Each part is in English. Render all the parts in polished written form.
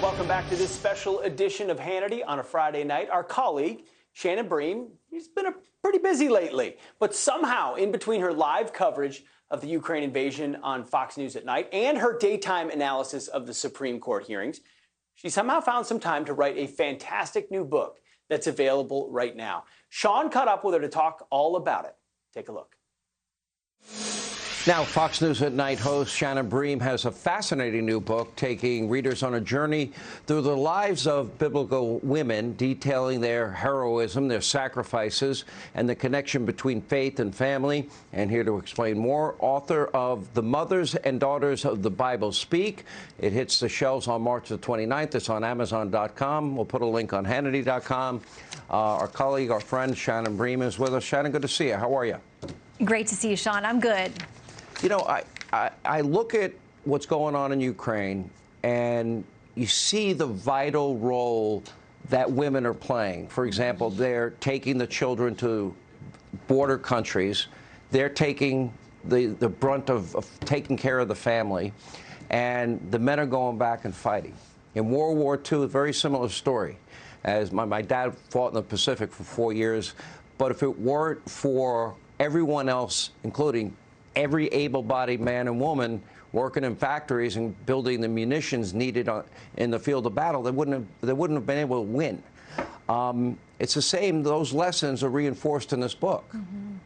Welcome back to this special edition of Hannity on a Friday night. Our colleague, Shannon Bream, she's been pretty busy lately, but somehow in between her live coverage of the Ukraine invasion on Fox News at night and her daytime analysis of the Supreme Court hearings, she somehow found some time to write a fantastic new book that's available right now. Sean caught up with her to talk all about it. Take a look. Now, Fox News at Night host Shannon Bream has a fascinating new book taking readers on a journey through the lives of biblical women, detailing their heroism, their sacrifices, and the connection between faith and family. And here to explain more, author of The Mothers and Daughters of the Bible Speak. It hits the shelves on March the 29th. It's on Amazon.com. We'll put a link on Hannity.com. Our colleague, our friend, Shannon Bream is with us. Shannon, good to see you. How are you? Great to see you, Sean. I'm good. You know, I look at what's going on in Ukraine, and you see the vital role that women are playing. For example, they're taking the children to border countries. They're taking the brunt of taking care of the family, and the men are going back and fighting. In World War II, a very similar story. As my dad fought in the Pacific for 4 years, but if it weren't for everyone else, including every able-bodied man and woman working in factories and building the munitions needed in the field of battle, they wouldn't have been able to win. It's the same. Those lessons are reinforced in this book. Mm-hmm.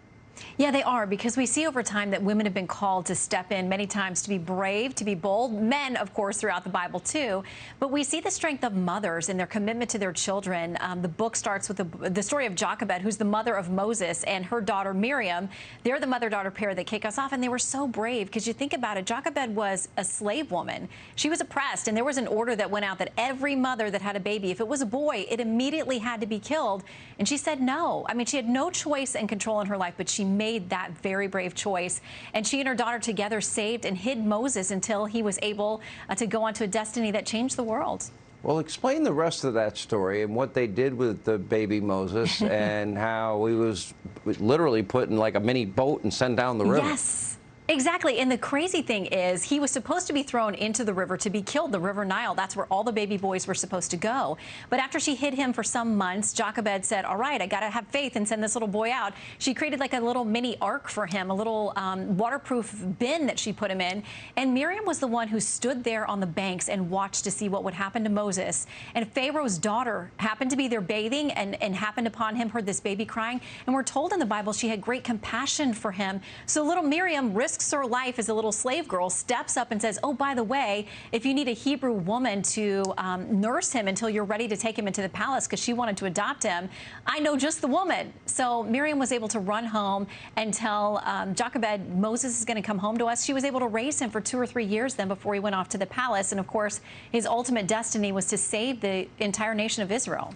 Yeah, they are, because we see over time that women have been called to step in many times to be brave, to be bold. Men, of course, throughout the Bible, too. But we see the strength of mothers and their commitment to their children. The book starts with the story of Jochebed, who's the mother of Moses, and her daughter Miriam. They're the mother-daughter pair that kick us off, and they were so brave, because you think about it, Jochebed was a slave woman. She was oppressed, and there was an order that went out that every mother that had a baby, if it was a boy, it immediately had to be killed. And she said no. I mean, she had no choice and control in her life, but she made that very brave choice. And she and her daughter together saved and hid Moses until he was able to go on to a destiny that changed the world. Well, explain the rest of that story and what they did with the baby Moses and how he was literally put in like a mini boat and sent down the river. Yes. Exactly. And the crazy thing is, he was supposed to be thrown into the river to be killed, the River Nile. That's where all the baby boys were supposed to go. But after she hid him for some months, Jochebed said, all right, I got to have faith and send this little boy out. She created like a little mini ark for him, a little waterproof bin that she put him in. And Miriam was the one who stood there on the banks and watched to see what would happen to Moses. And Pharaoh's daughter happened to be there bathing and happened upon him, heard this baby crying. And we're told in the Bible she had great compassion for him. So little Miriam risks her life as a little slave girl, steps up and says, oh, by the way, if you need a Hebrew woman to nurse him until you're ready to take him into the palace, because she wanted to adopt him, I know just the woman. So Miriam was able to run home and tell Jochebed, Moses is going to come home to us. She was able to raise him for 2 or 3 years then before he went off to the palace. And of course, his ultimate destiny was to save the entire nation of Israel.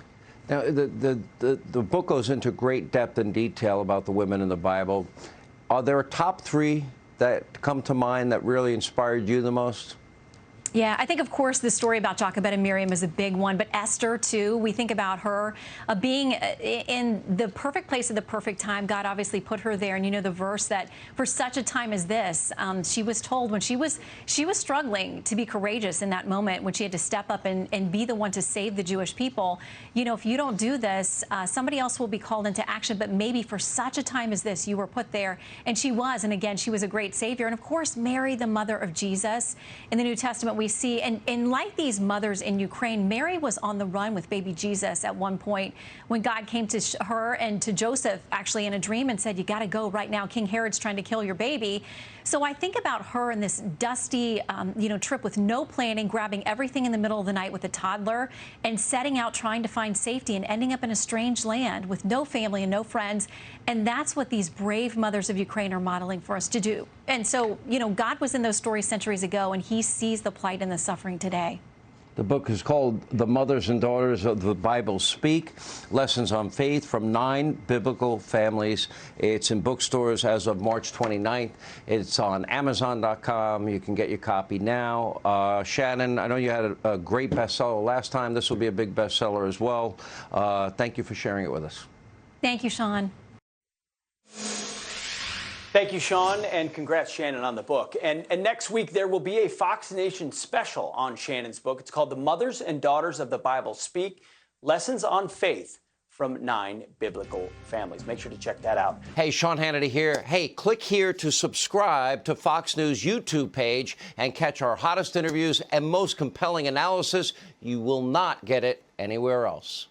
Now, the book goes into great depth and detail about the women in the Bible. Are there a top 3 that come to mind that really inspired you the most? Yeah, I think, of course, the story about Jochebed and Miriam is a big one, but Esther, too. We think about her being in the perfect place at the perfect time. God obviously put her there, and you know the verse that for such a time as this, she was told when she was struggling to be courageous in that moment when she had to step up and be the one to save the Jewish people. You know, if you don't do this, somebody else will be called into action, but maybe for such a time as this, you were put there, and she was, and again, she was a great savior. And of course, Mary, the mother of Jesus, in the New Testament, we see, and like these mothers in Ukraine, Mary was on the run with baby Jesus at one point when God came to her and to Joseph actually in a dream and said, you got to go right now. King Herod's trying to kill your baby. So I think about her in this dusty, trip with no planning, grabbing everything in the middle of the night with a toddler and setting out trying to find safety and ending up in a strange land with no family and no friends. And that's what these brave mothers of Ukraine are modeling for us to do. And so, you know, God was in those stories centuries ago, and he sees the plight and the suffering today. The book is called The Mothers and Daughters of the Bible Speak, Lessons on Faith from 9 Biblical Families. It's in bookstores as of March 29th. It's on Amazon.com. You can get your copy now. Shannon, I know you had a great bestseller last time. This will be a big bestseller as well. Thank you for sharing it with us. Thank you, Sean. Thank Thank you, Sean, and congrats, Shannon, on the book. And next week, there will be a Fox Nation special on Shannon's book. It's called The Mothers and Daughters of the Bible Speak, Lessons on Faith from 9 Biblical Families. Make sure to check that out. Hey, Sean Hannity here. Hey, click here to subscribe to Fox News YouTube page and catch our hottest interviews and most compelling analysis. You will not get it anywhere else.